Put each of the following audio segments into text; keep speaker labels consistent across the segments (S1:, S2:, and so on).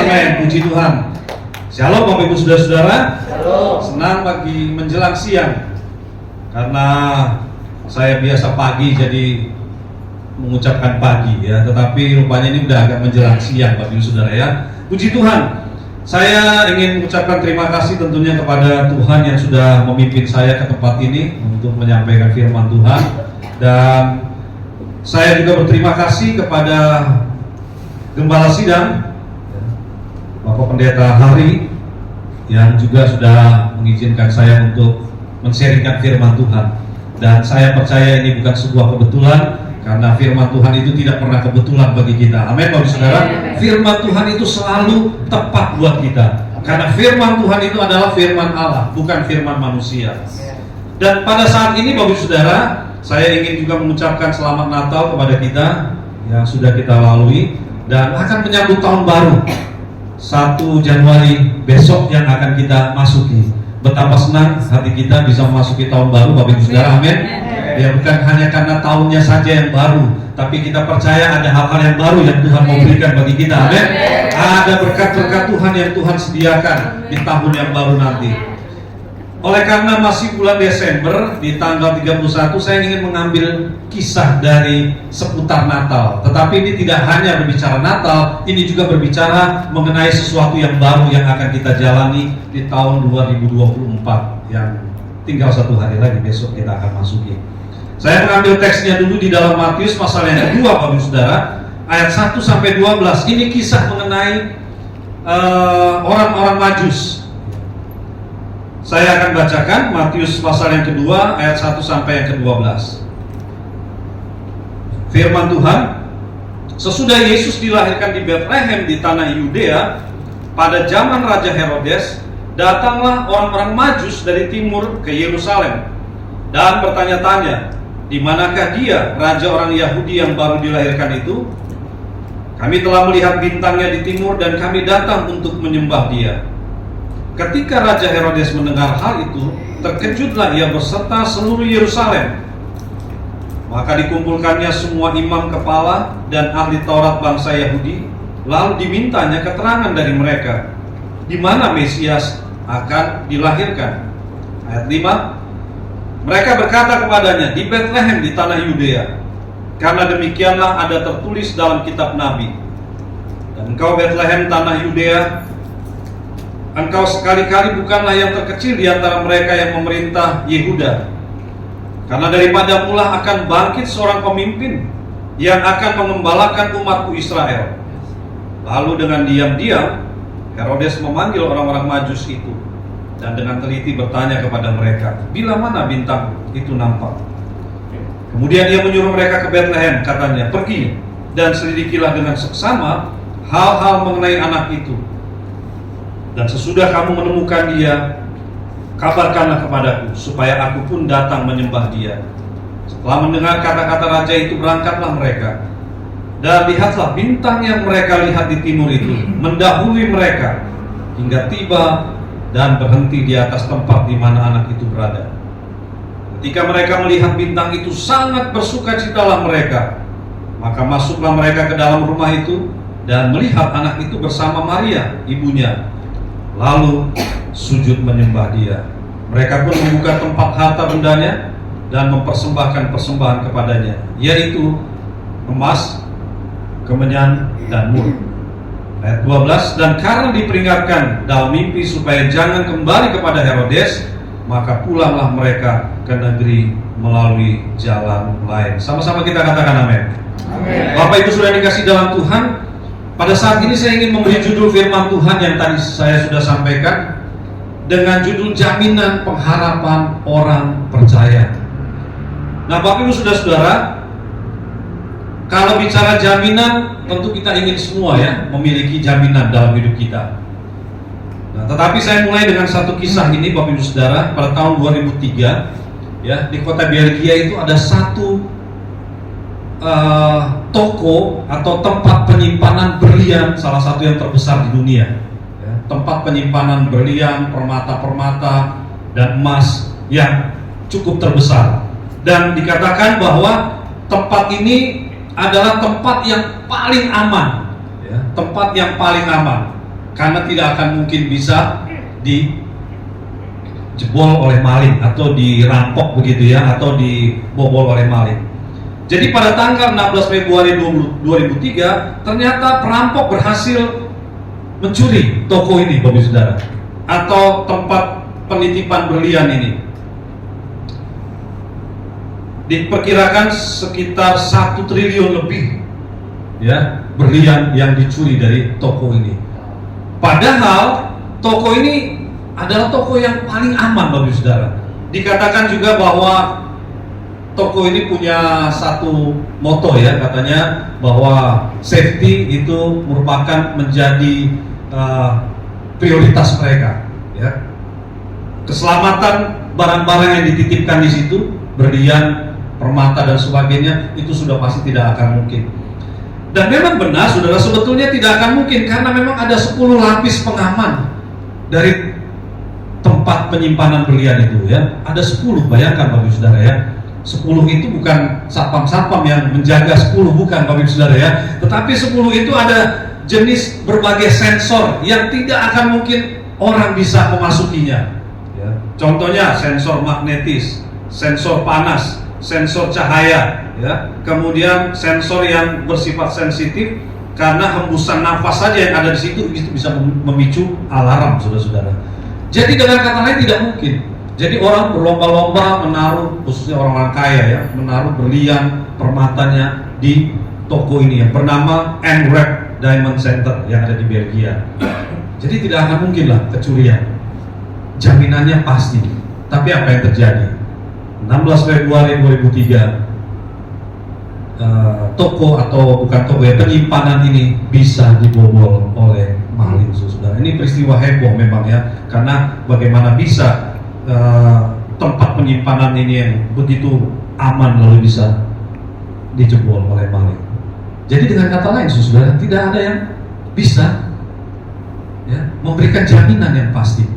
S1: Amin. Puji Tuhan. Shalom Bapak Ibu Saudara-saudara.
S2: Shalom.
S1: Senang pagi menjelang siang. Karena saya biasa pagi jadi mengucapkan pagi ya, tetapi rupanya ini udah agak menjelang siang Bapak Ibu Saudara ya. Puji Tuhan. Saya ingin mengucapkan terima kasih tentunya kepada Tuhan yang sudah memimpin saya ke tempat ini untuk menyampaikan firman Tuhan. Dan saya juga berterima kasih kepada Gembala Sidang Bapak Pendeta Hari yang juga sudah mengizinkan saya untuk men-sharingkan firman Tuhan. Dan saya percaya ini bukan sebuah kebetulan, karena firman Tuhan itu tidak pernah kebetulan bagi kita. Amin Bapak Saudara. Firman Tuhan itu selalu tepat buat kita, karena firman Tuhan itu adalah firman Allah, bukan firman manusia. Dan pada saat ini Bapak Saudara, saya ingin juga mengucapkan selamat Natal kepada kita yang sudah kita lalui, dan akan menyambut tahun baru 1 Januari besok yang akan kita masuki. Betapa senang hati kita bisa memasuki tahun baru Bapak Ibu Saudara. Amin. Ya, bukan hanya karena tahunnya saja yang baru, tapi kita percaya ada hal-hal yang baru yang Tuhan mau berikan bagi kita. Amin. Ada berkat-berkat Tuhan yang Tuhan sediakan di tahun yang baru nanti. Oleh karena masih bulan Desember, di tanggal 31 saya ingin mengambil kisah dari seputar Natal. Tetapi ini tidak hanya berbicara Natal, ini juga berbicara mengenai sesuatu yang baru yang akan kita jalani di tahun 2024 yang tinggal 1 hari lagi, besok kita akan masuki. Saya mengambil teksnya dulu di dalam Matius pasal yang kedua Bapak Saudara, ayat 1 sampai 12. Ini kisah mengenai orang-orang Majus. Saya akan bacakan Matius pasal yang kedua ayat 1 sampai yang ke-12. Firman Tuhan, sesudah Yesus dilahirkan di Bethlehem di tanah Yudea pada zaman Raja Herodes, datanglah orang-orang Majus dari timur ke Yerusalem dan bertanya-tanya, di manakah dia, raja orang Yahudi yang baru dilahirkan itu? Kami telah melihat bintangnya di timur dan kami datang untuk menyembah dia. Ketika Raja Herodes mendengar hal itu, terkejutlah ia beserta seluruh Yerusalem. Maka dikumpulkannya semua imam kepala dan ahli Taurat bangsa Yahudi, lalu dimintanya keterangan dari mereka, di mana Mesias akan dilahirkan. Ayat 5, mereka berkata kepadanya, di Bethlehem di tanah Yudea, karena demikianlah ada tertulis dalam kitab Nabi. Dan engkau Bethlehem tanah Yudea, engkau sekali-kali bukanlah yang terkecil di antara mereka yang memerintah Yehuda, karena daripada mula akan bangkit seorang pemimpin yang akan mengembalakan umatku Israel. Lalu dengan diam-diam Herodes memanggil orang-orang Majus itu dan dengan teliti bertanya kepada mereka, bila mana bintang itu nampak? Kemudian ia menyuruh mereka ke Bethlehem, katanya, pergi dan selidikilah dengan seksama hal-hal mengenai anak itu. Dan sesudah kamu menemukan dia, kabarkanlah kepadaku, supaya aku pun datang menyembah dia. Setelah mendengar kata-kata raja itu, berangkatlah mereka. Dan lihatlah bintang yang mereka lihat di timur itu mendahului mereka hingga tiba dan berhenti di atas tempat di mana anak itu berada. Ketika mereka melihat bintang itu, sangat bersukacitalah mereka. Maka masuklah mereka ke dalam rumah itu dan melihat anak itu bersama Maria, ibunya. Lalu sujud menyembah dia. Mereka pun membuka tempat harta bendanya dan mempersembahkan persembahan kepadanya, yaitu emas, kemenyan, dan mur. Ayat 12, dan karena diperingatkan dalam mimpi supaya jangan kembali kepada Herodes, maka pulanglah mereka ke negeri melalui jalan lain. Sama-sama kita katakan amin. Amin. Bapak Ibu sudah dikasih dalam Tuhan, pada saat ini saya ingin memberi judul firman Tuhan yang tadi saya sudah sampaikan dengan judul jaminan pengharapan orang percaya. Nah Bapak Ibu saudara-saudara, kalau bicara jaminan, tentu kita ingin semua ya memiliki jaminan dalam hidup kita. Nah, tetapi saya mulai dengan satu kisah ini Bapak Ibu Saudara. Pada tahun 2003 ya, di kota Belgia itu ada satu toko atau tempat penyimpanan berlian, salah satu yang terbesar di dunia ya. Tempat penyimpanan berlian, permata-permata dan emas yang cukup terbesar. Dan dikatakan bahwa tempat ini adalah tempat yang paling aman ya, tempat yang paling aman. karena tidak akan mungkin bisa dijebol oleh maling atau dirampok begitu ya, atau dibobol oleh maling. Jadi pada tanggal 16 Februari 2003 ternyata perampok berhasil mencuri toko ini, Bapak Saudara, atau tempat penitipan berlian ini. Diperkirakan sekitar 1 triliun lebih ya berlian yang dicuri dari toko ini. Padahal toko ini adalah toko yang paling aman, Bapak Saudara. Dikatakan juga bahwa toko ini punya satu moto ya, katanya bahwa safety itu merupakan menjadi prioritas mereka ya. Keselamatan barang-barang yang dititipkan di situ, berlian, permata dan sebagainya, itu sudah pasti tidak akan mungkin. Dan memang benar saudara, sebetulnya tidak akan mungkin karena memang ada 10 lapis pengaman dari tempat penyimpanan berlian itu ya. Ada 10, bayangkan Bapak Saudara ya. 10 itu bukan satpam-satpam yang menjaga 10, bukan Bapak Saudara ya. Tetapi 10 itu ada jenis berbagai sensor yang tidak akan mungkin orang bisa memasukinya ya. Contohnya sensor magnetis, sensor panas, sensor cahaya ya, kemudian sensor yang bersifat sensitif karena hembusan nafas saja yang ada di situ itu bisa memicu alarm, saudara-saudara. Jadi dengan kata lain tidak mungkin. Jadi orang berlomba-lomba menaruh, khususnya orang-orang kaya ya, menaruh berlian permatanya di toko ini yang bernama Enrep Diamond Center yang ada di Belgia. Jadi tidak akan mungkin lah kecurian. Jaminannya pasti. Tapi apa yang terjadi? 16 Februari 2003 toko atau bukan toko ya, penyimpanan ini bisa dibobol oleh maling, saudara. Ini peristiwa heboh memang ya, karena bagaimana bisa tempat penyimpanan ini yang begitu aman lalu bisa dijebol oleh maling. Jadi dengan kata lain, saudara, tidak ada yang bisa ya, memberikan jaminan yang pasti.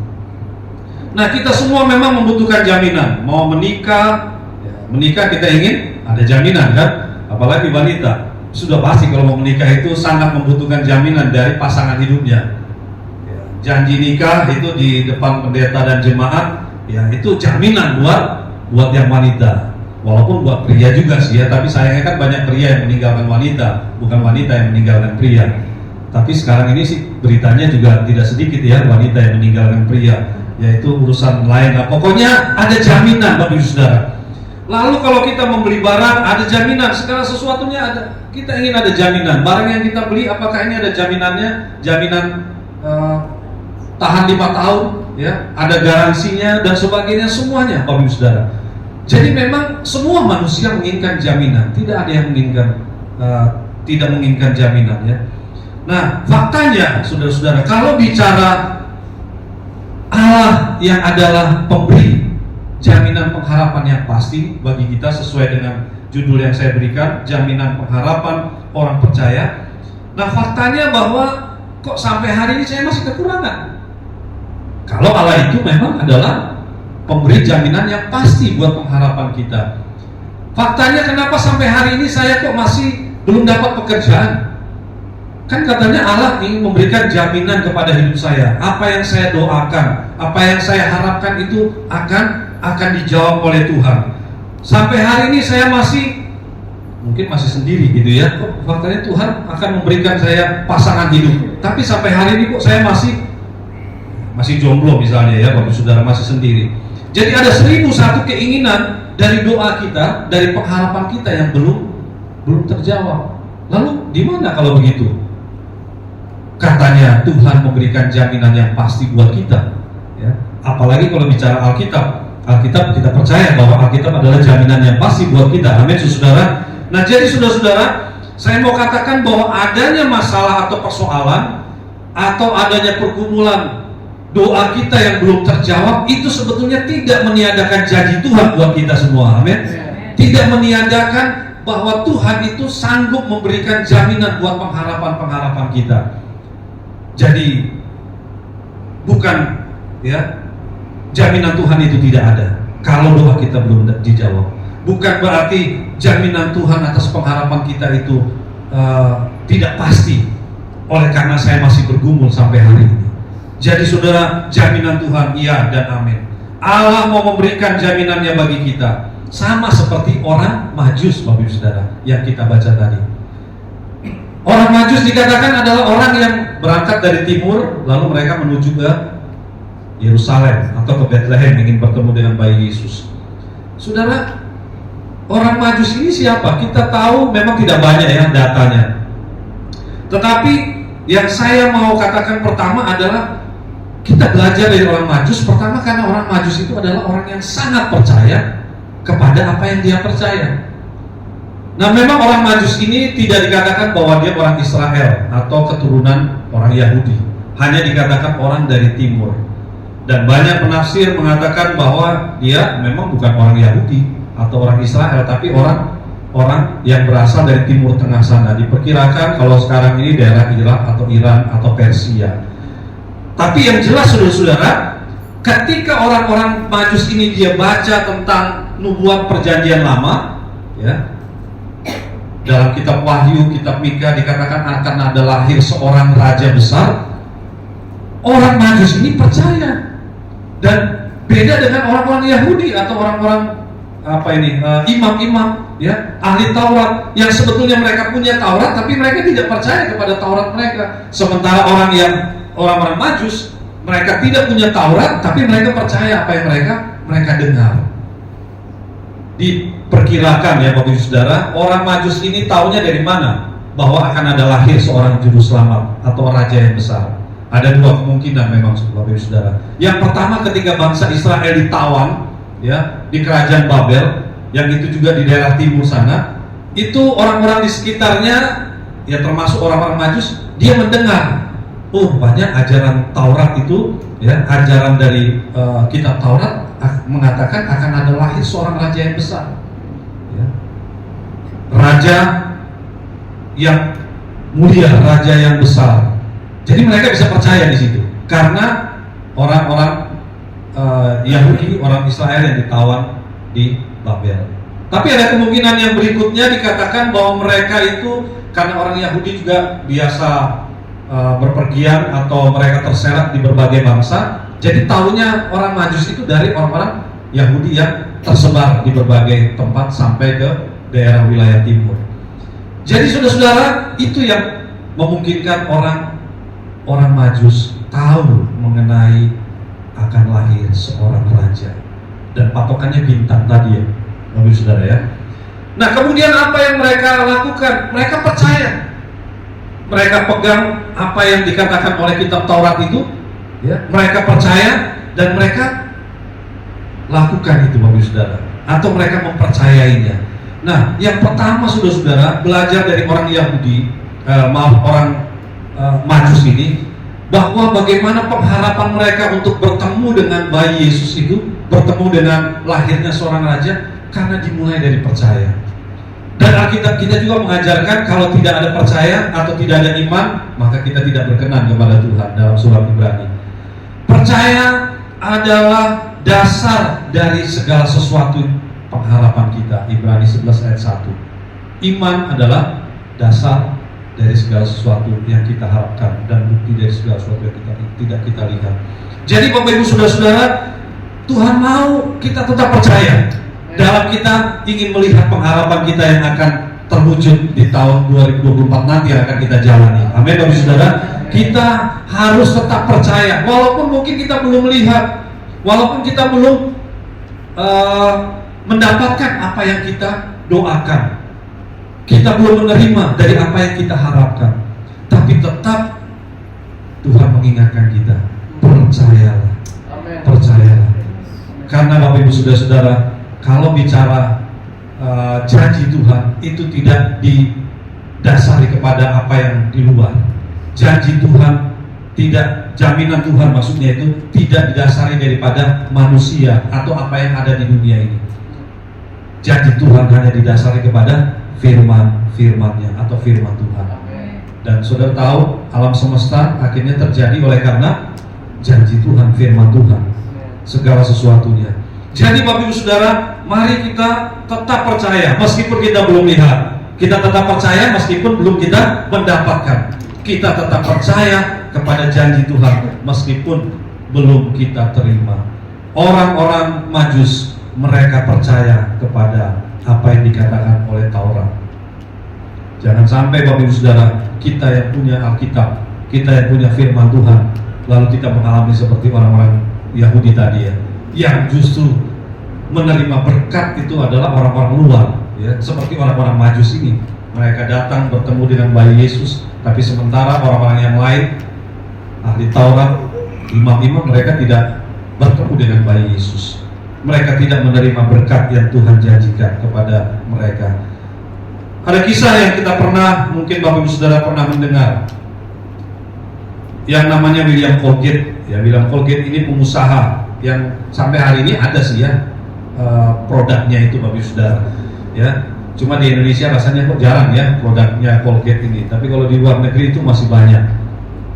S1: Nah, kita semua memang membutuhkan jaminan. Mau menikah, ya, menikah kita ingin ada jaminan kan? Apalagi wanita, sudah pasti kalau mau menikah itu sangat membutuhkan jaminan dari pasangan hidupnya. Ya, janji nikah itu di depan pendeta dan jemaat, ya itu jaminan buat yang wanita. Walaupun buat pria juga sih ya, tapi sayangnya kan banyak pria yang meninggalkan wanita, bukan wanita yang meninggalkan pria. Tapi sekarang ini sih beritanya juga tidak sedikit ya, wanita yang meninggalkan pria, yaitu urusan lain. Nah, pokoknya ada jaminan Bapak Ibu Saudara. Lalu kalau kita membeli barang ada jaminan, segala sesuatunya ada. Kita ingin ada jaminan. Barang yang kita beli apakah ini ada jaminannya? Jaminan tahan 5 tahun ya, ada garansinya dan sebagainya, semuanya Bapak Ibu Saudara. Jadi memang semua manusia menginginkan jaminan, tidak ada yang tidak menginginkan jaminan ya. Nah, faktanya saudara-saudara, kalau bicara Allah yang adalah pemberi jaminan pengharapan yang pasti bagi kita sesuai dengan judul yang saya berikan, jaminan pengharapan orang percaya. Nah, faktanya bahwa kok sampai hari ini saya masih kekurangan. Kalau Allah itu memang adalah pemberi jaminan yang pasti buat pengharapan kita. Faktanya kenapa sampai hari ini saya kok masih belum dapat pekerjaan? Kan katanya Allah ingin memberikan jaminan kepada hidup saya. Apa yang saya doakan, apa yang saya harapkan itu akan dijawab oleh Tuhan. Sampai hari ini saya mungkin masih sendiri gitu ya. Kok faktanya Tuhan akan memberikan saya pasangan hidup. Tapi sampai hari ini kok saya masih jomblo misalnya ya, Bapak Saudara, masih sendiri. Jadi ada 1001 keinginan dari doa kita, dari pengharapan kita yang belum terjawab. Lalu di mana kalau begitu? Katanya Tuhan memberikan jaminan yang pasti buat kita ya. Apalagi kalau bicara Alkitab kita percaya bahwa Alkitab adalah jaminan yang pasti buat kita. Amin, saudara. Nah, jadi saudara-saudara, saya mau katakan bahwa adanya masalah atau persoalan atau adanya pergumulan doa kita yang belum terjawab itu sebetulnya tidak meniadakan janji Tuhan buat kita semua. Amin. Tidak meniadakan bahwa Tuhan itu sanggup memberikan jaminan buat pengharapan-pengharapan kita. Jadi bukan ya, jaminan Tuhan itu tidak ada kalau doa kita belum dijawab. Bukan berarti jaminan Tuhan atas pengharapan kita itu tidak pasti. oleh karena saya masih bergumul sampai hari ini. Jadi saudara, jaminan Tuhan iya dan amin. Allah mau memberikan jaminannya bagi kita, sama seperti orang Majus, Bapak Ibu Saudara, yang kita baca tadi. Orang Majus dikatakan adalah orang yang berangkat dari timur, lalu mereka menuju ke Yerusalem atau ke Bethlehem ingin bertemu dengan bayi Yesus. Saudara, orang Majus ini siapa? Kita tahu memang tidak banyak ya datanya. Tetapi yang saya mau katakan pertama adalah kita belajar dari orang Majus. Pertama, karena orang Majus itu adalah orang yang sangat percaya kepada apa yang dia percaya. Nah, memang orang Majus ini tidak dikatakan bahwa dia orang Israel atau keturunan orang Yahudi, hanya dikatakan orang dari timur. Dan banyak penafsir mengatakan bahwa dia memang bukan orang Yahudi atau orang Israel, tapi orang yang berasal dari timur tengah sana. Diperkirakan kalau sekarang ini daerah Irak atau Iran atau Persia. Tapi yang jelas saudara-saudara, ketika orang-orang Majus ini dia baca tentang nubuat perjanjian lama, ya, dalam kitab Wahyu, kitab Mika dikatakan akan ada lahir seorang raja besar. Orang Majus ini percaya, dan beda dengan orang-orang Yahudi atau orang-orang imam-imam, ya, ahli Taurat yang sebetulnya mereka punya Taurat, tapi mereka tidak percaya kepada Taurat mereka. Sementara orang-orang Majus, mereka tidak punya Taurat, tapi mereka percaya apa yang mereka dengar. Diperkirakan ya Bapak Ibu Saudara, orang Majus ini taunya dari mana? Bahwa akan ada lahir seorang juru selamat atau raja yang besar. Ada dua kemungkinan memang Bapak Ibu Saudara. Yang pertama, ketika bangsa Israel ditawan ya di kerajaan Babel, yang itu juga di daerah timur sana, itu orang-orang di sekitarnya ya termasuk orang-orang Majus, dia mendengar banyak ajaran Taurat itu ya, ajaran dari kitab Taurat mengatakan akan ada lahir seorang raja yang besar ya. Raja yang mulia, raja yang besar. Jadi mereka bisa percaya di situ karena orang-orang Yahudi, orang Israel yang ditawan di Babel. Tapi ada kemungkinan yang berikutnya, dikatakan bahwa mereka itu karena orang Yahudi juga biasa berpergian atau mereka terseret di berbagai bangsa. Jadi tahunya orang Majus itu dari orang-orang Yahudi yang tersebar di berbagai tempat sampai ke daerah wilayah timur. Jadi saudara-saudara, itu yang memungkinkan orang Majus tahu mengenai akan lahir seorang raja, dan patokannya bintang tadi ya, Bapak Saudara ya. Nah, kemudian apa yang mereka lakukan? Mereka percaya, mereka pegang apa yang dikatakan oleh kitab Taurat itu, ya, mereka percaya dan mereka lakukan itu Bapak Saudara, atau mereka mempercayainya. Nah, yang pertama saudara-saudara, belajar dari orang Yahudi, orang Majus ini, bahwa bagaimana pengharapan mereka untuk bertemu dengan bayi Yesus itu, bertemu dengan lahirnya seorang raja, karena dimulai dari percaya. Dan Alkitab kita juga mengajarkan kalau tidak ada percaya atau tidak ada iman, maka kita tidak berkenan kepada Tuhan dalam surat Ibrani. Percaya adalah dasar dari segala sesuatu pengharapan kita. Ibrani 11 ayat 1. Iman adalah dasar dari segala sesuatu yang kita harapkan dan bukti dari segala sesuatu yang tidak kita lihat. Jadi Bapak Ibu Saudara-saudara, Tuhan mau kita tetap percaya dalam kita ingin melihat pengharapan kita yang akan terwujud di tahun 2024 nanti yang akan kita jalani. Amin Bapak Ibu Saudara, kita harus tetap percaya walaupun mungkin kita belum melihat, walaupun kita belum mendapatkan apa yang kita doakan, kita belum menerima dari apa yang kita harapkan, tapi tetap Tuhan mengingatkan kita, percayalah. Amen. Percayalah. Karena Bapak Ibu Saudara-saudara, kalau bicara janji Tuhan itu tidak didasari kepada apa yang di luar. Janji Tuhan tidak, jaminan Tuhan maksudnya itu tidak didasari daripada manusia atau apa yang ada di dunia ini. Janji Tuhan hanya didasari kepada firman-firmannya atau firman Tuhan. Dan saudara tahu alam semesta akhirnya terjadi oleh karena janji Tuhan, firman Tuhan, segala sesuatunya. Jadi Bapak Ibu Saudara, mari kita tetap percaya meskipun kita belum lihat, kita tetap percaya meskipun belum kita mendapatkan. kita tetap percaya kepada janji Tuhan meskipun belum kita terima. Orang-orang Majus, mereka percaya kepada apa yang dikatakan oleh Taurat. Jangan sampai Bapak Ibu Saudara, kita yang punya Alkitab, kita yang punya firman Tuhan, lalu kita mengalami seperti orang-orang Yahudi tadi ya, yang justru menerima berkat itu adalah orang-orang luar ya, seperti orang-orang Majus ini. Mereka datang bertemu dengan bayi Yesus, tapi sementara orang-orang yang lain, ahli Taurat, imam-imam, mereka tidak bertemu dengan bayi Yesus. Mereka tidak menerima berkat yang Tuhan janjikan kepada mereka. Ada kisah yang kita pernah, mungkin Bapak Ibu Saudara pernah mendengar, yang namanya William Colgate. Ya, William Colgate ini pengusaha yang sampai hari ini ada sih ya produknya itu Bapak Ibu Saudara. Ya, cuma di Indonesia rasanya kok jarang ya produknya Colgate ini. Tapi kalau di luar negeri itu masih banyak.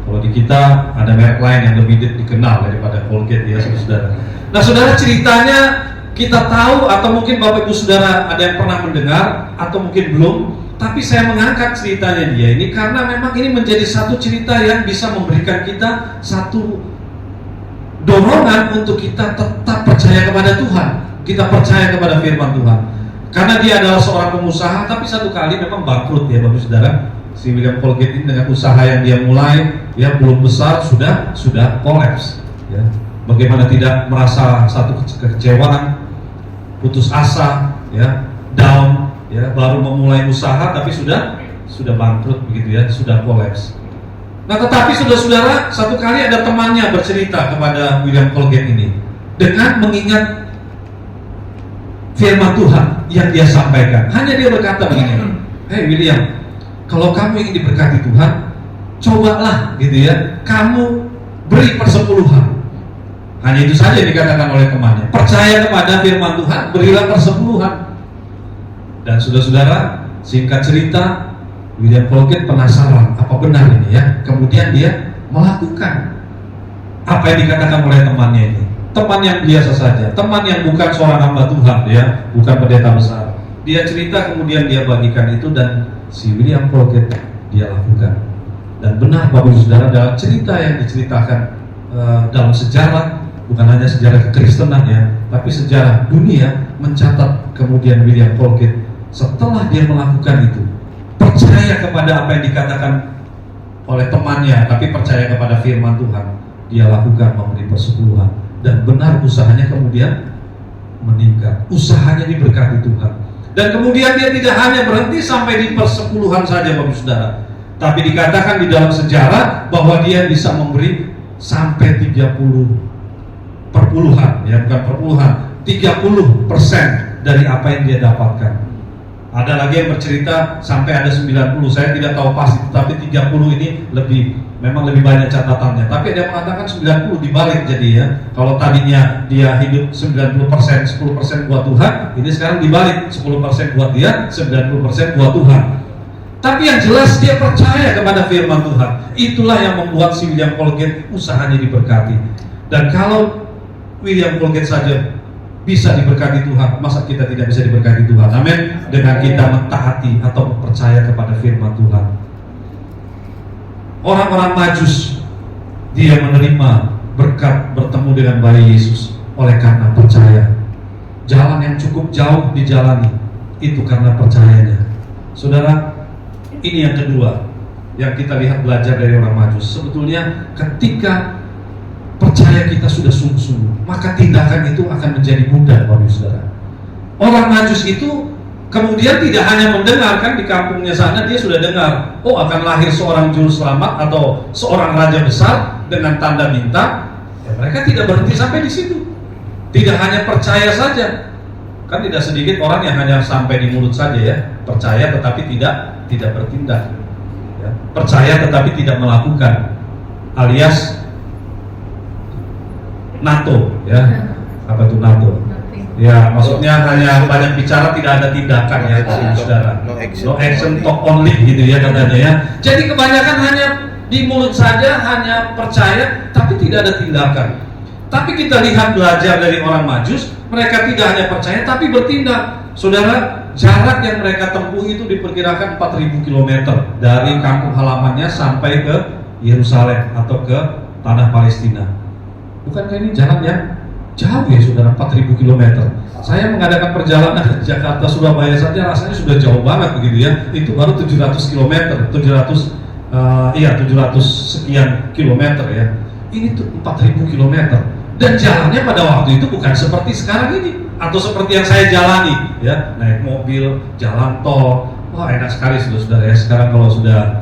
S1: Kalau di kita ada merek lain yang lebih dikenal daripada Colgate ya saudara. Nah saudara, ceritanya kita tahu atau mungkin Bapak Ibu Saudara ada yang pernah mendengar atau mungkin belum. Tapi saya mengangkat ceritanya dia ini karena memang ini menjadi satu cerita yang bisa memberikan kita satu dorongan untuk kita tetap percaya kepada Tuhan. Kita percaya kepada firman Tuhan. Karena dia adalah seorang pengusaha, tapi satu kali memang bangkrut ya Bapak Ibu Saudara. Si William Colgate ini dengan usaha yang dia mulai, ya belum besar sudah kolaps. Ya. Bagaimana tidak merasa satu kekecewaan, putus asa, ya, down, ya, baru memulai usaha tapi sudah bangkrut begitu ya, sudah kolaps. Nah tetapi saudara-saudara, satu kali ada temannya bercerita kepada William Colgate ini dengan mengingat firman Tuhan yang dia sampaikan. Hanya dia berkata begini, "Hey William, kalau kamu ingin diberkati Tuhan, cobalah gitu ya, kamu beri persepuluhan." Hanya itu saja yang dikatakan oleh temannya. Percaya kepada firman Tuhan, berilah persepuluhan. Dan saudara-saudara, singkat cerita, William Colgate penasaran apa benar ini ya. Kemudian dia melakukan apa yang dikatakan oleh temannya ini. Teman yang biasa saja, teman yang bukan seorang hamba Tuhan ya, bukan pendeta besar. Dia cerita, kemudian dia bagikan itu, dan si William Colgate dia lakukan. Dan benar Bapak Ibu Saudara, dalam cerita yang diceritakan dalam sejarah, bukan hanya sejarah kekristenan ya, tapi sejarah dunia mencatat kemudian William Colgate setelah dia melakukan itu, percaya kepada apa yang dikatakan oleh temannya, tapi percaya kepada firman Tuhan, dia lakukan memberi persepuluhan. Dan benar usahanya kemudian meningkat, usahanya diberkati Tuhan. Dan kemudian dia tidak hanya berhenti sampai di persepuluhan saja Bapak Saudara, tapi dikatakan di dalam sejarah bahwa dia bisa memberi sampai 30 perpuluhan, ya bukan perpuluhan, 30% dari apa yang dia dapatkan. Ada lagi yang bercerita sampai ada 90, saya tidak tahu pasti, tapi 30 ini memang lebih banyak catatannya. Tapi ada yang mengatakan 90 dibalik jadi ya. Kalau tadinya dia hidup 90%, 10% buat Tuhan, ini sekarang dibalik, 10% buat dia, 90% buat Tuhan. Tapi yang jelas dia percaya kepada firman Tuhan. Itulah yang membuat si William Colgate usahanya diberkati. Dan kalau William Colgate saja bisa diberkati Tuhan, masa kita tidak bisa diberkati Tuhan? Amin. Dengan kita mentaati atau percaya kepada firman Tuhan. Orang-orang Majus, dia menerima berkat bertemu dengan bayi Yesus oleh karena percaya. Jalan yang cukup jauh dijalani, itu karena percayanya. Saudara, ini yang kedua yang kita lihat belajar dari orang Majus. Sebetulnya ketika percaya kita sudah sungguh-sungguh, maka tindakan itu akan menjadi mudah Bapak Ibu Saudara. Orang Majus itu kemudian tidak hanya mendengarkan di kampungnya sana, dia sudah dengar, oh akan lahir seorang juru selamat atau seorang raja besar dengan tanda bintang. Ya, mereka tidak berhenti sampai di situ. Tidak hanya percaya saja. Kan tidak sedikit orang yang hanya sampai di mulut saja ya, percaya tetapi tidak bertindak. Ya, percaya tetapi tidak melakukan, alias NATO ya. Apa itu NATO? Ya, maksudnya hanya banyak bicara, tidak ada tindakan ya, saudara. No action, talk only gitu ya katanya ya. Jadi kebanyakan hanya di mulut saja, hanya percaya tapi tidak ada tindakan. Tapi kita lihat belajar dari orang Majus, mereka tidak hanya percaya tapi bertindak. Saudara, jarak yang mereka tempuh itu diperkirakan 4.000 km dari kampung halamannya sampai ke Yerusalem atau ke tanah Palestina. Bukankah ini jalan yang jauh ya saudara, 4.000 km. Saya mengadakan perjalanan dari Jakarta Surabaya saja rasanya sudah jauh banget begitu ya. Itu baru 700 km, 700 sekian kilometer ya. Ini tuh 4.000 km. Dan jalannya pada waktu itu bukan seperti sekarang ini atau seperti yang saya jalani ya, naik mobil, jalan tol. Wah, enak sekali saudara ya. Sekarang kalau sudah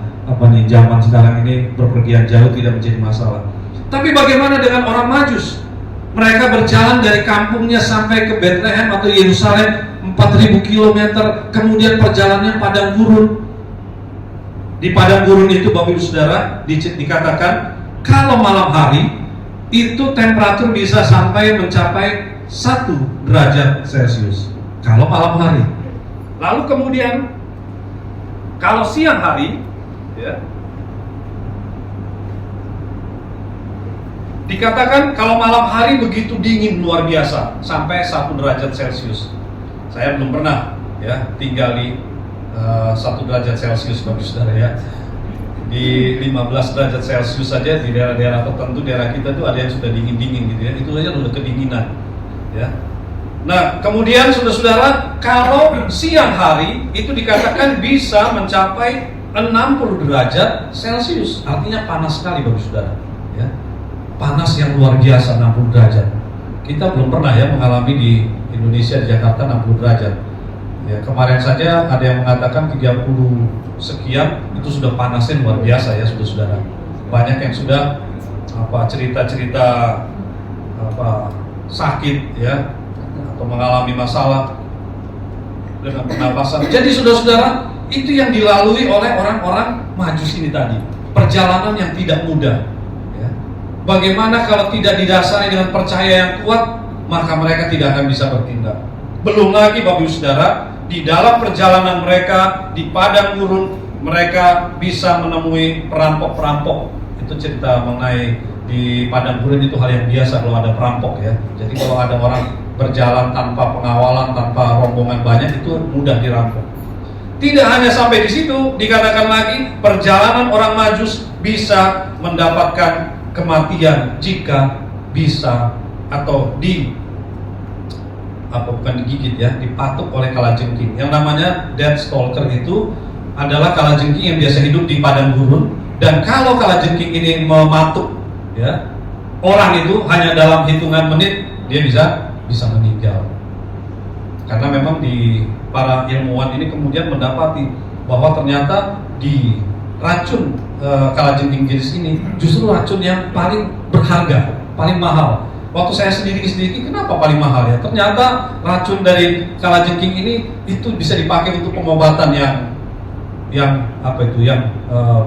S1: zaman sekarang ini berpergian jauh tidak menjadi masalah. Tapi bagaimana dengan orang Majus? Mereka berjalan dari kampungnya sampai ke Bethlehem atau Yerusalem 4.000 km, kemudian perjalanannya padang gurun. Di padang gurun itu Bapak Ibu Saudara dikatakan kalau malam hari itu temperatur bisa sampai mencapai 1 derajat Celcius kalau malam hari. Lalu kemudian kalau siang hari ya, dikatakan kalau malam hari begitu dingin luar biasa sampai 1 derajat Celcius. Saya belum pernah ya tinggal di 1 derajat Celcius Bapak Saudara ya. Di 15 derajat Celcius saja di daerah-daerah tertentu daerah kita tuh ada yang sudah dingin-dingin gitu ya. Itu saja sudah kedinginan ya. Nah, kemudian saudara-saudara, kalau siang hari itu dikatakan bisa mencapai 60 derajat Celcius. Artinya panas sekali Bapak Saudara ya. Panas yang luar biasa 60 derajat. Kita belum pernah ya mengalami di Indonesia, di Jakarta 60 derajat. Ya, kemarin saja ada yang mengatakan 30 sekian, itu sudah panasnya luar biasa ya saudara-saudara. Banyak yang sudah cerita-cerita sakit ya atau mengalami masalah dengan pernapasan. Jadi saudara-saudara, itu yang dilalui oleh orang-orang Majus ini tadi. Perjalanan yang tidak mudah. Ya. Bagaimana kalau tidak didasari dengan percaya yang kuat, maka mereka tidak akan bisa bertindak. Belum lagi Bapak Ibu Saudara, di dalam perjalanan mereka di padang gurun, mereka bisa menemui perampok-perampok. Itu cerita mengenai di padang gurun itu hal yang biasa kalau ada perampok ya. Jadi kalau ada orang berjalan tanpa pengawalan, tanpa rombongan banyak, itu mudah dirampok. Tidak hanya sampai di situ, dikatakan lagi perjalanan orang Majus bisa mendapatkan kematian jika bisa atau bukan digigit ya, dipatuk oleh kalajengking. Yang namanya death stalker itu adalah kalajengking yang biasa hidup di padang gurun, dan kalau kalajengking ini mematuk ya, orang itu hanya dalam hitungan menit dia bisa meninggal. Karena memang di para ilmuwan ini kemudian mendapati bahwa ternyata di racun kalajengking jenis ini justru racun yang paling berharga, paling mahal. Waktu saya sedikit kenapa paling mahal ya? Ternyata racun dari kalajengking ini itu bisa dipakai untuk pengobatan yang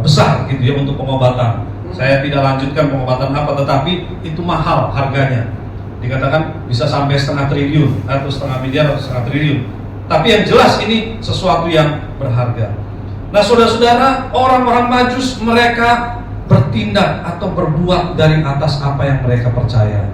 S1: besar gitu ya, untuk pengobatan. Saya tidak lanjutkan pengobatan apa, tetapi itu mahal harganya. Dikatakan bisa sampai 0,5 triliun atau 0,5 miliar atau 0,5 triliun. Tapi yang jelas ini sesuatu yang berharga. Nah, saudara-saudara, orang-orang Majus mereka bertindak atau berbuat dari atas apa yang mereka percaya.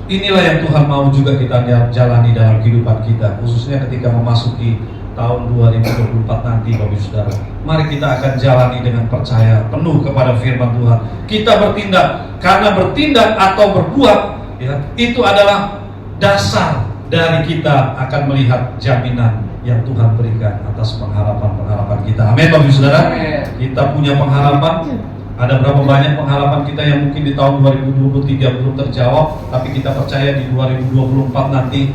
S1: Inilah yang Tuhan mau juga kita jalani dalam kehidupan kita, khususnya ketika memasuki tahun 2024 nanti Bapak Saudara. Mari kita akan jalani dengan percaya penuh kepada firman Tuhan. Kita bertindak, karena bertindak atau berbuat ya, itu adalah dasar dari kita akan melihat jaminan yang Tuhan berikan atas pengharapan-pengharapan kita. Amin Bapak Saudara. Kita punya pengharapan. Ada berapa banyak pengharapan kita yang mungkin di tahun 2023 belum terjawab, tapi kita percaya di 2024 nanti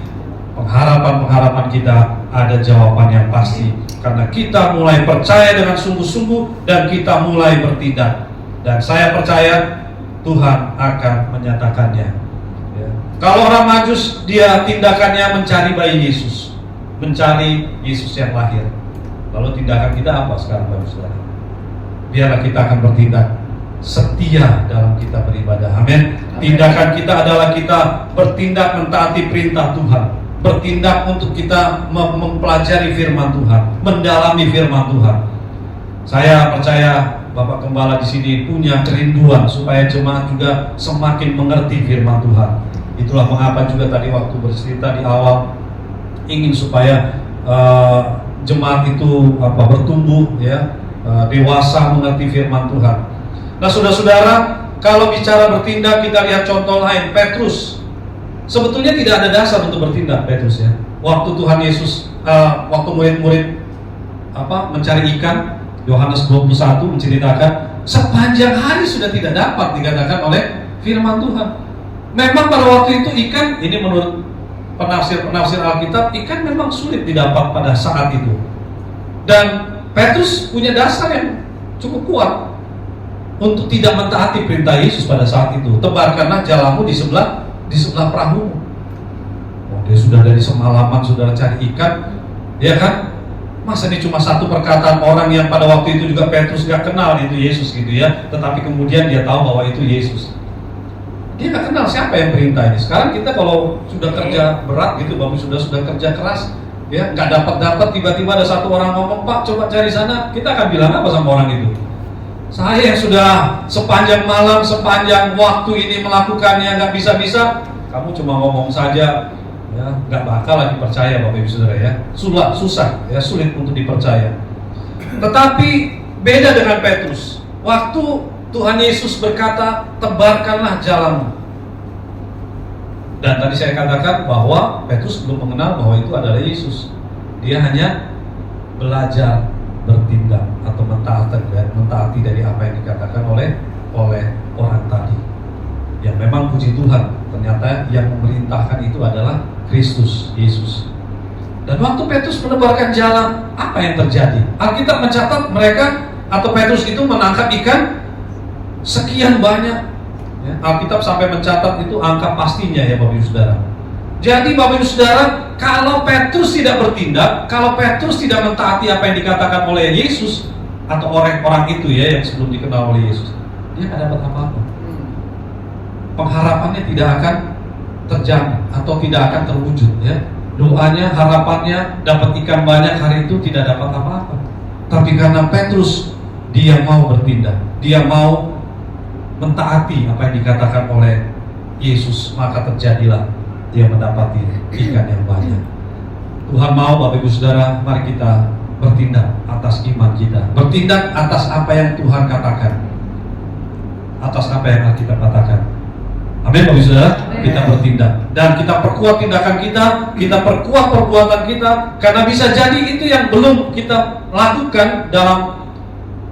S1: pengharapan-pengharapan kita ada jawaban yang pasti, karena kita mulai percaya dengan sungguh-sungguh dan kita mulai bertindak. Dan saya percaya Tuhan akan menyatakannya ya. Kalau orang Majus, dia tindakannya mencari bayi Yesus, mencari Yesus yang lahir. Lalu tindakan kita apa sekarang Bapak Saudara? Biarlah kita akan bertindak setia dalam kita beribadah. Amin. Tindakan kita adalah kita bertindak mentaati perintah Tuhan, bertindak untuk kita mempelajari firman Tuhan, mendalami firman Tuhan. Saya percaya Bapak Gembala di sini punya kerinduan supaya jemaat juga semakin mengerti firman Tuhan. Itulah mengapa juga tadi waktu bercerita di awal ingin supaya jemaat itu bertumbuh ya, dewasa mengerti firman Tuhan. Nah, saudara-saudara, kalau bicara bertindak, kita lihat contoh lain. Petrus sebetulnya tidak ada dasar untuk bertindak. Petrus ya, waktu Tuhan Yesus, waktu murid-murid mencari ikan, Yohanes 21 menceritakan sepanjang hari sudah tidak dapat dikatakan oleh firman Tuhan. Memang pada waktu itu ikan, ini menurut penafsir Alkitab, ikan memang sulit didapat pada saat itu. Dan Petrus punya dasar yang cukup kuat untuk tidak mentaati perintah Yesus pada saat itu. Tebarkanlah jalamu di sebelah perahu. Oh, dia sudah dari semalaman sudah cari ikan, ya kan? Masa ini cuma satu perkataan orang yang pada waktu itu juga Petrus gak kenal itu Yesus gitu ya, tetapi kemudian dia tahu bahwa itu Yesus. Dia gak kenal siapa yang perintah ini. Sekarang kita kalau sudah kerja berat gitu, Bapak sudah kerja keras, ya nggak dapat tiba-tiba ada satu orang ngomong, Pak coba cari sana, kita akan bilang apa sama orang itu? Saya yang sudah sepanjang malam, sepanjang waktu ini melakukannya nggak bisa-bisa, kamu cuma ngomong saja. Ya, nggak bakal lagi percaya Bapak Ibu Saudara ya. Susah ya, sulit untuk dipercaya. Tetapi beda dengan Petrus. Waktu Tuhan Yesus berkata, tebarkanlah jalanmu. Dan tadi saya katakan bahwa Petrus belum mengenal bahwa itu adalah Yesus. Dia hanya belajar bertindak atau mentaati dari apa yang dikatakan oleh orang tadi. Yang memang puji Tuhan, ternyata yang memerintahkan itu adalah Kristus Yesus. Dan waktu Petrus menebarkan jalan, apa yang terjadi? Alkitab mencatat mereka atau Petrus itu menangkap ikan sekian banyak. Ya, Alkitab sampai mencatat itu angka pastinya ya Bapak Ibu Saudara. Jadi Bapak Ibu Saudara, kalau Petrus tidak bertindak, kalau Petrus tidak mentaati apa yang dikatakan oleh Yesus atau orang-orang itu ya yang sebelum dikenal oleh Yesus, dia tidak dapat apa-apa. Pengharapannya tidak akan terjadi atau tidak akan terwujud ya. Doanya, harapannya dapat ikan banyak hari itu tidak dapat apa-apa. Tapi karena Petrus dia mau bertindak, dia mau mentaati apa yang dikatakan oleh Yesus, maka terjadilah dia mendapati ikan yang banyak. Tuhan mau Bapak Ibu Saudara, mari kita bertindak atas iman kita, bertindak atas apa yang Tuhan katakan, atas apa yang Alkitab katakan. Amin Bapak Ibu Saudara, kita bertindak dan kita perkuat tindakan kita perkuat perbuatan kita, karena bisa jadi itu yang belum kita lakukan dalam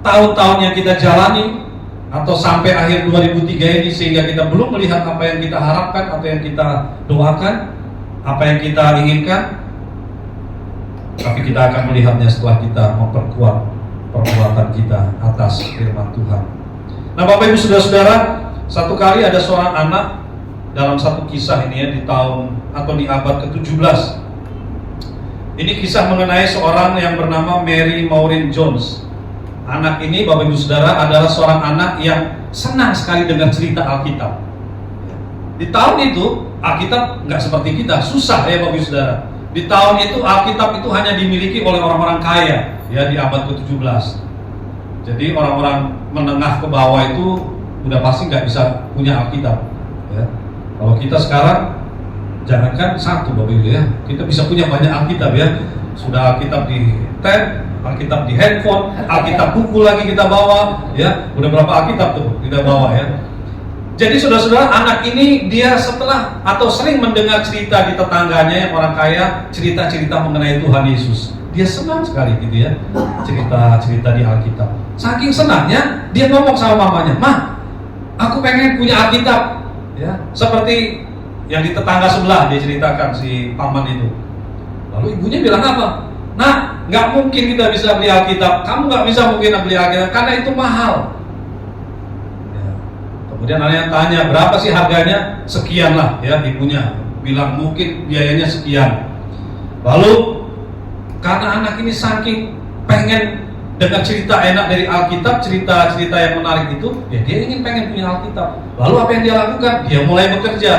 S1: tahun-tahun yang kita jalani atau sampai akhir 2003 ini, sehingga kita belum melihat apa yang kita harapkan atau yang kita doakan, apa yang kita inginkan. Tapi kita akan melihatnya setelah kita memperkuat perbuatan kita atas firman Tuhan. Nah Bapak Ibu Saudara-saudara, satu kali ada seorang anak dalam satu kisah ini ya, di tahun atau di abad ke-17. Ini kisah mengenai seorang yang bernama Mary Maureen Jones. Anak ini Bapak Ibu Saudara adalah seorang anak yang senang sekali dengan cerita Alkitab. Di tahun itu Alkitab nggak seperti kita, susah ya Bapak Ibu Saudara. Di tahun itu Alkitab itu hanya dimiliki oleh orang-orang kaya ya, di abad ke-17. Jadi orang-orang menengah ke bawah itu udah pasti nggak bisa punya Alkitab ya. Kalau kita sekarang jangankan satu Bapak Ibu ya, kita bisa punya banyak Alkitab ya. Sudah Alkitab di tab, Alkitab di handphone, Alkitab buku lagi kita bawa ya. Udah berapa Alkitab tuh kita bawa ya. Jadi saudara-saudara, anak ini dia setelah atau sering mendengar cerita di tetangganya yang orang kaya, cerita-cerita mengenai Tuhan Yesus. Dia senang sekali gitu ya, cerita-cerita di Alkitab. Saking senangnya dia ngomong sama mamanya, "Ma, aku pengen punya Alkitab." Ya, seperti yang di tetangga sebelah dia ceritakan si paman itu. Lalu ibunya bilang apa? "Nah, nggak mungkin kita bisa beli Alkitab. Kamu nggak bisa mungkin beli Alkitab karena itu mahal." Ya. Kemudian anaknya tanya, "Berapa sih harganya?" "Sekian lah." Ya, ibunya bilang mungkin biayanya sekian. Lalu karena anak ini saking pengen dengar cerita enak dari Alkitab, cerita-cerita yang menarik itu, ya dia pengen punya Alkitab. Lalu apa yang dia lakukan? Dia mulai bekerja.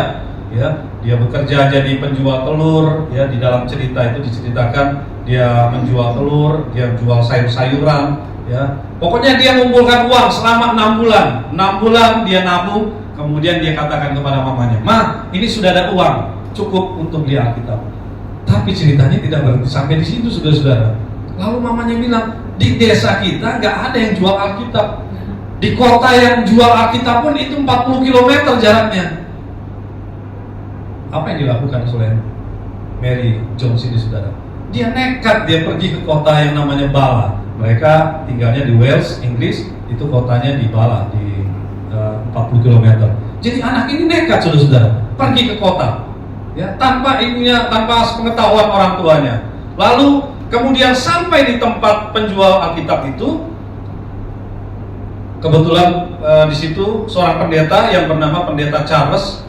S1: Ya, Dia bekerja jadi penjual telur, ya di dalam cerita itu diceritakan dia menjual telur, dia jual sayur-sayuran, ya. Pokoknya dia mengumpulkan uang selama 6 bulan. 6 bulan dia nabung, kemudian dia katakan kepada mamanya, "Ma, ini sudah ada uang, cukup untuk beli Alkitab." Tapi ceritanya tidak berhenti sampai di situ, saudara-saudara. Lalu mamanya bilang, "Di desa kita nggak ada yang jual Alkitab. Di kota yang jual Alkitab pun itu 40 km jaraknya." Apa yang dilakukan oleh Mary Jones ini, saudara? Dia nekat, dia pergi ke kota yang namanya Bala. Mereka tinggalnya di Wales, Inggris. Itu kotanya di Bala, di 40 km. Jadi anak ini nekat, saudara-saudara, pergi ke kota, ya, tanpa ibunya, tanpa pengetahuan orang tuanya. Lalu kemudian sampai di tempat penjual Alkitab itu. Kebetulan di situ seorang pendeta yang bernama Pendeta Charles.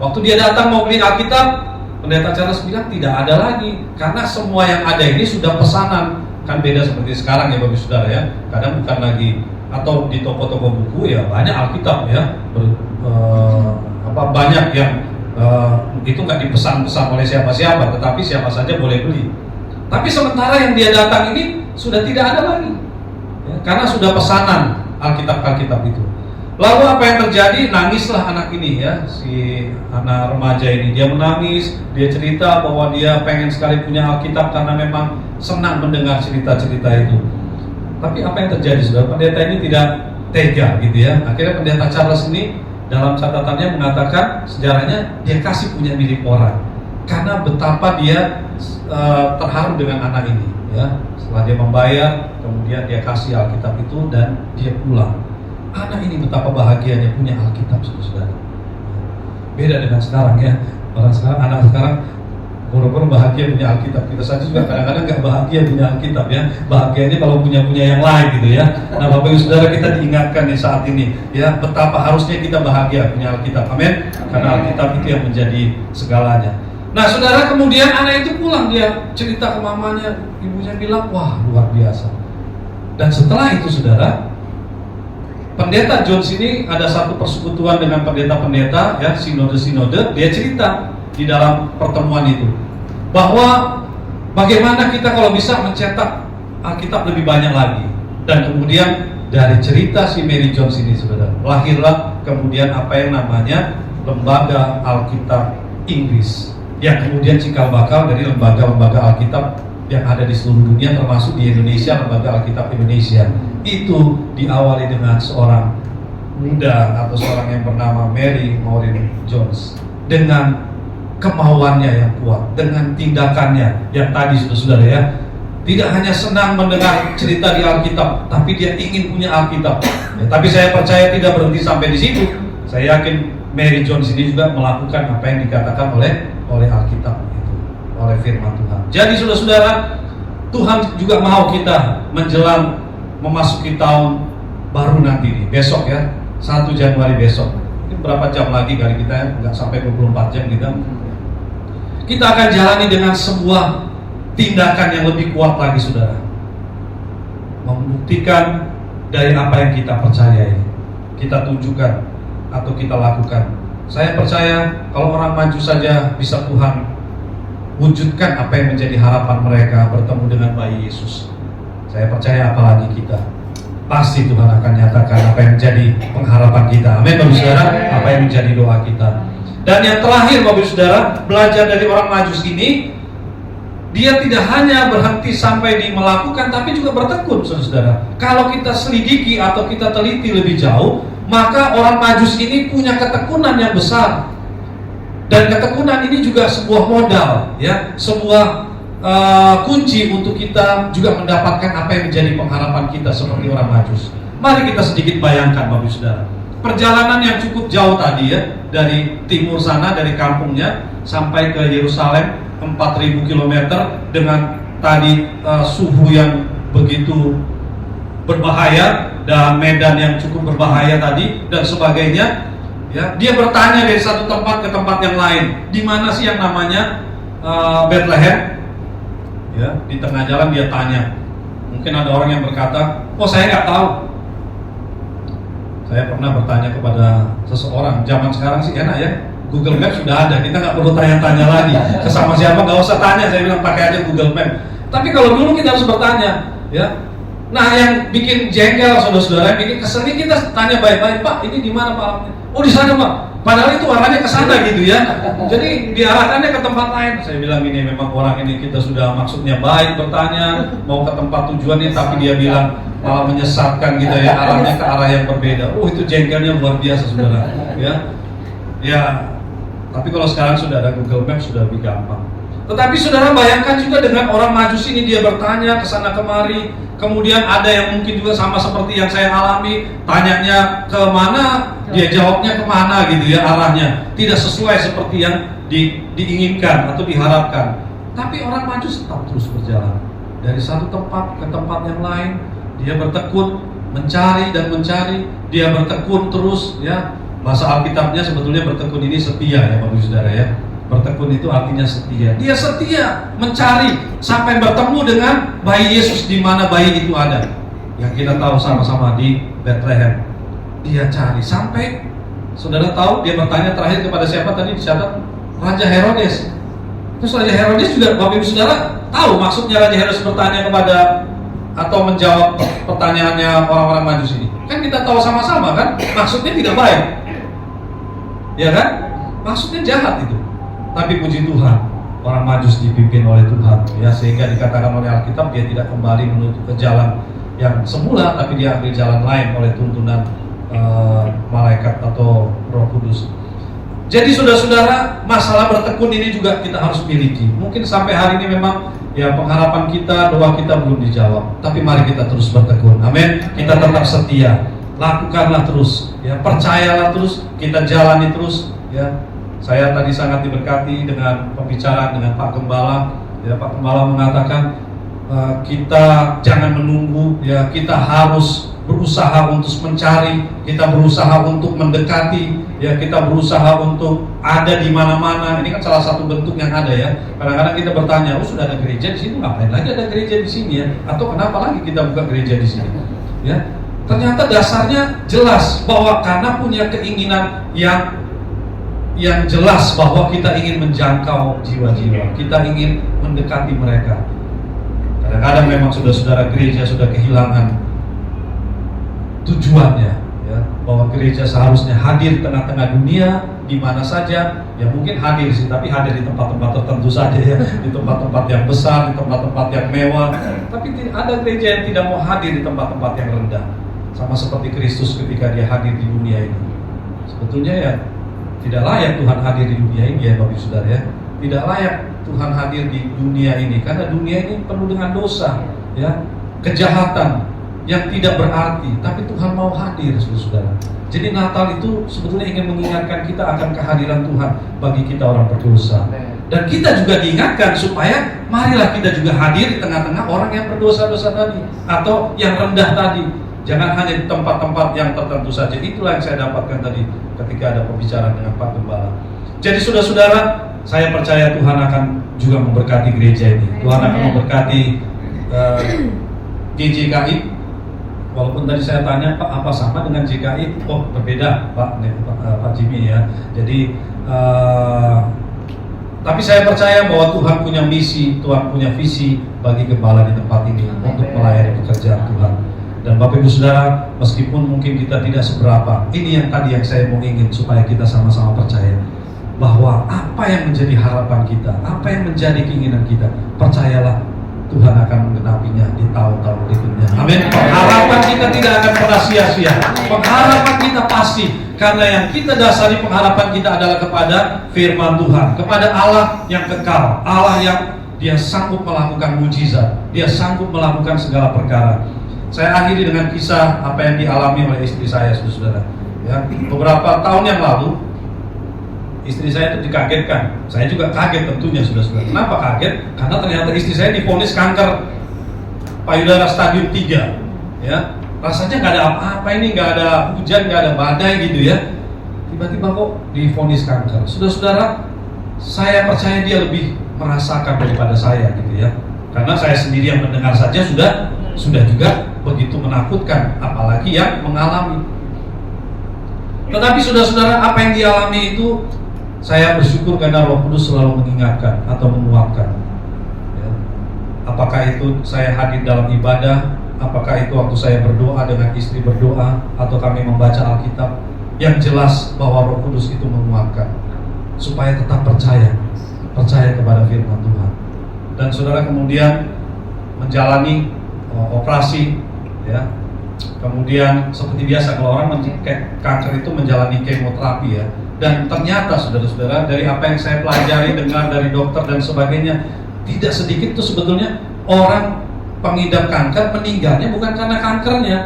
S1: Waktu dia datang mau beli Alkitab, Pendeta Charles bilang tidak ada lagi, karena semua yang ada ini sudah pesanan. Kan beda seperti sekarang ya Bapak Saudara ya. Kadang bukan lagi, atau di toko-toko buku ya banyak Alkitab ya. Banyak yang itu nggak dipesan-pesan oleh siapa-siapa, tetapi siapa saja boleh beli. Tapi sementara yang dia datang ini sudah tidak ada lagi, ya, karena sudah pesanan Alkitab itu. Lalu apa yang terjadi? Nangislah anak ini, ya, si anak remaja ini. Dia menangis, dia cerita bahwa dia pengen sekali punya Alkitab karena memang senang mendengar cerita-cerita itu. Tapi apa yang terjadi, saudara? Pendeta ini tidak tega gitu ya. Akhirnya Pendeta Charles ini dalam catatannya mengatakan sejarahnya dia kasih punya milik orang karena betapa dia terharu dengan anak ini, ya. Setelah dia membayar, kemudian dia kasih Alkitab itu dan dia pulang. Anak ini betapa bahagianya punya Alkitab, saudara. Beda dengan sekarang ya. Anak sekarang boro-boro bahagia punya Alkitab. Kita saja juga kadang-kadang nggak bahagia punya Alkitab ya. Bahagianya kalau punya yang lain gitu ya. Nah, Bapak Ibu Saudara, kita diingatkan di saat ini ya, betapa harusnya kita bahagia punya Alkitab. Amin. Karena Alkitab itu yang menjadi segalanya. Nah, saudara, kemudian anak itu pulang, dia cerita ke mamanya, ibunya bilang, wah, luar biasa. Dan setelah itu, saudara, Pendeta Jones ini ada satu persekutuan dengan pendeta-pendeta, ya, sinode-sinode. Dia cerita di dalam pertemuan itu bahwa bagaimana kita kalau bisa mencetak Alkitab lebih banyak lagi. Dan kemudian dari cerita si Mary Jones ini, saudara, lahirlah kemudian apa yang namanya Lembaga Alkitab Inggris, yang kemudian cikal bakal dari lembaga-lembaga Alkitab yang ada di seluruh dunia, termasuk di Indonesia, Lembaga Alkitab Indonesia. Itu diawali dengan seorang muda atau seorang yang bernama Mary Maureen Jones, dengan kemauannya yang kuat, dengan tindakannya yang tadi saudara ya, tidak hanya senang mendengar cerita di Alkitab, tapi dia ingin punya Alkitab. Ya, tapi saya percaya tidak berhenti sampai di situ. Saya yakin Mary Jones ini juga melakukan apa yang dikatakan oleh Alkitab itu, oleh firman Tuhan. Jadi saudara-saudara, Tuhan juga mau kita menjelang memasuki tahun baru nanti nih, besok ya, 1 Januari besok. Ini berapa jam lagi kali kita ya? Nggak sampai 24 jam kita akan jalani dengan sebuah tindakan yang lebih kuat lagi, saudara. Membuktikan dari apa yang kita percayai, kita tunjukkan atau kita lakukan. Saya percaya kalau orang maju saja bisa Tuhan wujudkan apa yang menjadi harapan mereka, bertemu dengan bayi Yesus. Saya percaya apalagi kita, pasti Tuhan akan nyatakan apa yang menjadi pengharapan kita. Amin, Bapak Saudara, apa yang menjadi doa kita. Dan yang terakhir, Bapak Saudara, belajar dari orang Majus ini, dia tidak hanya berhenti sampai di melakukan, tapi juga bertekun, saudara. Kalau kita selidiki atau kita teliti lebih jauh, maka orang Majus ini punya ketekunan yang besar. Dan ketekunan ini juga sebuah modal, ya, sebuah kunci untuk kita juga mendapatkan apa yang menjadi pengharapan kita seperti orang Majus. Mari kita sedikit bayangkan, Bapak Saudara, perjalanan yang cukup jauh tadi ya, dari timur sana, dari kampungnya sampai ke Yerusalem, 4.000 km dengan tadi suhu yang begitu berbahaya dan medan yang cukup berbahaya tadi dan sebagainya. Ya, dia bertanya dari satu tempat ke tempat yang lain, di mana sih yang namanya Bethlehem? Ya, di tengah jalan dia tanya. Mungkin ada orang yang berkata, oh saya nggak tahu. Saya pernah bertanya kepada seseorang, zaman sekarang sih enak ya, Google Maps sudah ada, kita nggak perlu tanya-tanya lagi ke sama siapa, nggak usah tanya, saya bilang pakai aja Google Maps. Tapi kalau dulu kita harus bertanya, ya. Nah, yang bikin jengkel saudara-saudara, yang bikin kesel ini kita tanya baik-baik, Pak, ini di mana Pak? Oh, di sana Pak. Padahal itu arahnya ke sana gitu ya. Jadi diarahkannya ke tempat lain. Saya bilang ini memang orang ini kita sudah maksudnya baik bertanya, mau ke tempat tujuannya, tapi dia bilang malah menyesatkan gitu ya, arahnya ke arah yang berbeda. Oh, itu jengkelnya luar biasa saudara. Ya, tapi kalau sekarang sudah ada Google Maps sudah lebih gampang. Tetapi saudara bayangkan juga dengan orang Majus ini, dia bertanya ke sana kemari, kemudian ada yang mungkin juga sama seperti yang saya alami, tanyanya ke mana, dia jawabnya kemana gitu ya, arahnya tidak sesuai seperti yang diinginkan atau diharapkan. Tapi orang Majus tetap terus berjalan dari satu tempat ke tempat yang lain. Dia bertekun mencari dan mencari, dia bertekun terus ya. Bahasa Alkitabnya sebetulnya bertekun ini setia ya Bapak Saudara ya. Bertekun itu artinya setia. Dia setia mencari sampai bertemu dengan bayi Yesus di mana bayi itu ada. Yang kita tahu sama-sama di Bethlehem. Dia cari sampai saudara tahu dia bertanya terakhir kepada siapa tadi dicatat? Raja Herodes. Terus Raja Herodes juga Bapak Ibu Saudara tahu maksudnya Raja Herodes bertanya kepada atau menjawab pertanyaannya orang-orang Majus ini. Kan kita tahu sama-sama kan maksudnya tidak baik. Ya kan? Maksudnya jahat itu. Tapi puji Tuhan, orang Majus dipimpin oleh Tuhan, ya sehingga dikatakan oleh Alkitab dia tidak kembali menuju ke jalan yang semula, tapi dia ambil jalan lain oleh tuntunan malaikat atau Roh Kudus. Jadi saudara-saudara, masalah bertekun ini juga kita harus miliki. Mungkin sampai hari ini memang ya pengharapan kita, doa kita belum dijawab, tapi mari kita terus bertekun. Amin. Kita tetap setia, lakukanlah terus, ya percayalah terus, kita jalani terus, ya. Saya tadi sangat diberkati dengan pembicaraan dengan Pak Gembala. Ya, Pak Gembala mengatakan kita jangan menunggu, ya kita harus berusaha untuk mencari, kita berusaha untuk mendekati, ya kita berusaha untuk ada di mana-mana. Ini kan salah satu bentuk yang ada ya. Kadang-kadang kita bertanya, oh sudah ada gereja di sini, ngapain lagi ada gereja di sini ya? Atau kenapa lagi kita buka gereja di sini? Ya, ternyata dasarnya jelas bahwa karena punya keinginan yang jelas bahwa kita ingin menjangkau jiwa-jiwa, kita ingin mendekati mereka. Kadang-kadang memang saudara-saudara gereja sudah kehilangan tujuannya, ya, bahwa gereja seharusnya hadir di tengah-tengah dunia, di mana saja, ya mungkin hadir sih, tapi hadir di tempat-tempat tertentu saja ya, di tempat-tempat yang besar, di tempat-tempat yang mewah. Tapi ada gereja yang tidak mau hadir di tempat-tempat yang rendah, sama seperti Kristus ketika dia hadir di dunia ini. Sebetulnya ya tidak layak Tuhan hadir di dunia ini ya Bapak Saudara ya. Tidak layak Tuhan hadir di dunia ini karena dunia ini penuh dengan dosa, ya, kejahatan yang tidak berarti. Tapi Tuhan mau hadir, saudara. Jadi Natal itu sebetulnya ingin mengingatkan kita akan kehadiran Tuhan bagi kita orang berdosa. Dan kita juga diingatkan supaya marilah kita juga hadir di tengah-tengah orang yang berdosa-dosa tadi atau yang rendah tadi. Jangan hanya di tempat-tempat yang tertentu saja. Itulah yang saya dapatkan tadi ketika ada pembicaraan dengan Pak Gembala. Jadi saudara-saudara, saya percaya Tuhan akan juga memberkati gereja ini. Tuhan akan memberkati GJKI. Walaupun tadi saya tanya, Pak apa sama dengan JKI? Oh berbeda Pak Jimmy ya. Jadi tapi saya percaya bahwa Tuhan punya misi, Tuhan punya visi bagi gembala di tempat ini untuk melayani pekerjaan Tuhan. Dan Bapak Ibu Saudara, meskipun mungkin kita tidak seberapa, ini yang tadi yang saya mau ingin supaya kita sama-sama percaya bahwa apa yang menjadi harapan kita, apa yang menjadi keinginan kita, percayalah Tuhan akan menggenapinya di tahun-tahun berikutnya. Amin. Harapan kita tidak akan pernah sia-sia. Pengharapan kita pasti, karena yang kita dasari pengharapan kita adalah kepada firman Tuhan, kepada Allah yang kekal, Allah yang dia sanggup melakukan mujizat, dia sanggup melakukan segala perkara. Saya akhiri dengan kisah apa yang dialami oleh istri saya, saudara. Ya, beberapa tahun yang lalu, istri saya itu dikagetkan. Saya juga kaget tentunya, saudara. Kenapa kaget? Karena ternyata istri saya divonis kanker payudara stadium 3. Ya, rasanya nggak ada apa-apa ini, nggak ada hujan, nggak ada badai gitu ya. Tiba-tiba kok divonis kanker. Saudara-saudara, saya percaya dia lebih merasakan daripada saya gitu ya. Karena saya sendiri yang mendengar saja sudah juga begitu menakutkan, apalagi yang mengalami. Tetapi saudara-saudara, apa yang dialami itu Saya bersyukur karena Roh Kudus selalu mengingatkan atau menguatkan. Ya. Apakah itu saya hadir dalam ibadah, apakah itu waktu saya berdoa dengan istri berdoa, atau kami membaca Alkitab, yang jelas bahwa Roh Kudus itu menguatkan supaya tetap percaya kepada firman Tuhan. Dan saudara kemudian menjalani operasi, ya. Kemudian seperti biasa kalau orang kanker itu menjalani kemoterapi, ya. Dan ternyata saudara-saudara, dari apa yang saya pelajari, dengar dari dokter dan sebagainya, tidak sedikit itu sebetulnya orang pengidap kanker meninggalnya bukan karena kankernya,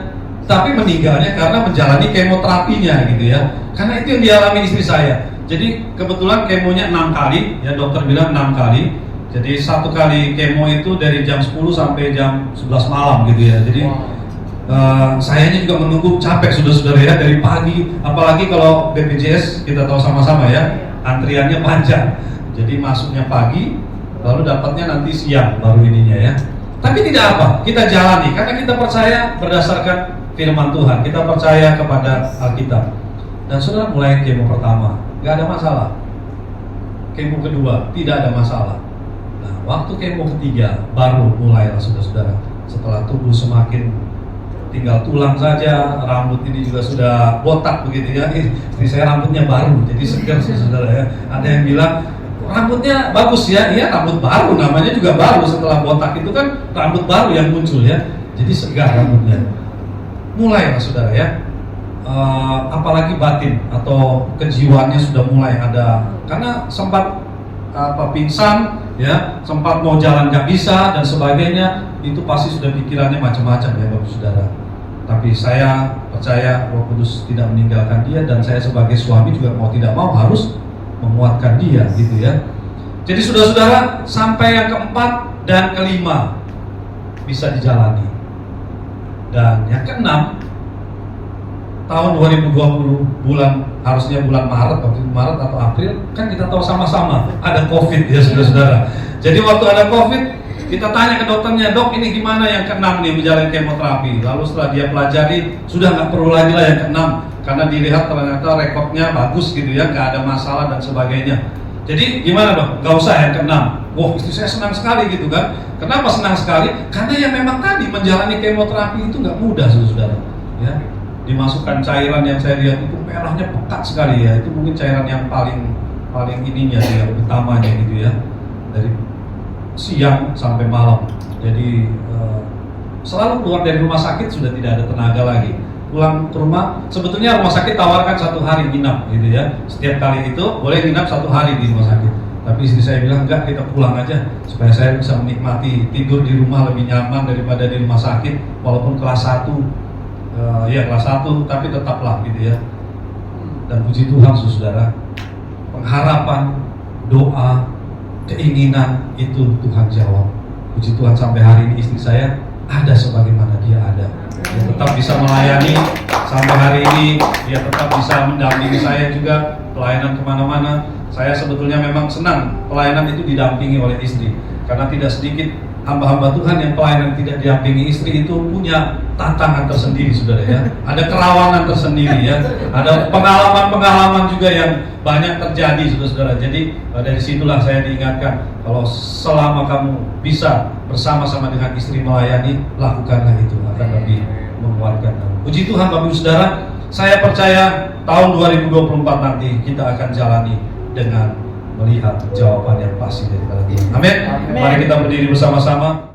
S1: tapi meninggalnya karena menjalani kemoterapinya gitu ya. Karena itu yang dialami istri saya. Jadi kebetulan kemonya 6 kali, ya dokter bilang 6 kali. Jadi satu kali kemo itu dari jam 10 sampai jam 11 malam gitu ya. Jadi sayanya juga menunggu, capek saudara-saudara ya, dari pagi. Apalagi kalau BPJS kita tahu sama-sama ya, antriannya panjang. Jadi masuknya pagi, lalu dapatnya nanti siang baru ininya ya. Tapi tidak apa, kita jalani karena kita percaya berdasarkan firman Tuhan. Kita percaya kepada Alkitab. Dan saudara mulai kemo pertama, gak ada masalah. Kemo kedua, tidak ada masalah. Nah, waktu kemo ketiga baru mulailah saudara-saudara. Setelah tubuh semakin tinggal tulang saja, rambut ini juga sudah botak begitu ya. Istri saya rambutnya baru, jadi segar saudara ya. Ada yang bilang rambutnya bagus ya, iya rambut baru, namanya juga baru. Setelah botak itu kan rambut baru yang muncul ya. Jadi segar rambutnya. Mulailah saudara ya. Apalagi batin atau kejiwaannya sudah mulai ada, karena sempat pingsan ya, sempat mau jalan nggak bisa dan sebagainya, itu pasti sudah pikirannya macam-macam ya Bapak Saudara. Tapi saya percaya Roh Kudus tidak meninggalkan dia, dan saya sebagai suami juga mau tidak mau harus menguatkan dia gitu ya. Jadi saudara-saudara, sampai yang keempat dan kelima bisa dijalani. Dan yang keenam, tahun 2020 harusnya bulan Maret atau April, kan kita tahu sama-sama ada COVID ya saudara-saudara. Jadi waktu ada COVID, kita tanya ke dokternya, dok ini gimana yang keenam nih menjalani kemoterapi. Lalu setelah dia pelajari, sudah nggak perlu lagi lah yang keenam, karena dilihat ternyata rekodnya bagus gitu ya, nggak ada masalah dan sebagainya. Jadi gimana dok? Nggak usah yang keenam. Wah, istri saya senang sekali gitu kan. Kenapa senang sekali? Karena yang memang tadi menjalani kemoterapi itu nggak mudah saudara. Ya. Dimasukkan cairan yang saya lihat itu merahnya pekat sekali ya. Itu mungkin cairan yang paling ininya yang utamanya gitu ya. Dari siang sampai malam. Jadi selalu keluar dari rumah sakit sudah tidak ada tenaga lagi. Pulang ke rumah, sebetulnya rumah sakit tawarkan 1 hari nginap gitu ya. Setiap kali itu boleh nginap 1 hari di rumah sakit. Tapi istri saya bilang enggak, kita pulang aja supaya saya bisa menikmati tidur di rumah lebih nyaman daripada di rumah sakit. Walaupun kelas 1 ya kelas 1, tapi tetaplah gitu ya. Dan puji Tuhan saudara, pengharapan, doa, keinginan itu Tuhan jawab. Puji Tuhan sampai hari ini istri saya ada sebagaimana dia ada. Dia tetap bisa melayani sampai hari ini. Dia tetap bisa mendampingi saya juga pelayanan kemana-mana. Saya sebetulnya memang senang pelayanan itu didampingi oleh istri, karena tidak sedikit hamba-hamba Tuhan yang pelayanan tidak didampingi istri itu punya tantangan tersendiri saudara ya. Ada kerawanan tersendiri ya. Ada pengalaman-pengalaman juga yang banyak terjadi saudara-saudara. Jadi dari situlah saya diingatkan, kalau selama kamu bisa bersama-sama dengan istri melayani, lakukanlah itu, akan lebih menguatkan kamu. Puji Tuhan Bapak Ibu Saudara, saya percaya tahun 2024 nanti kita akan jalani dengan melihat jawaban yang pasti dari Tuhan. Amin. Mari kita berdiri bersama-sama.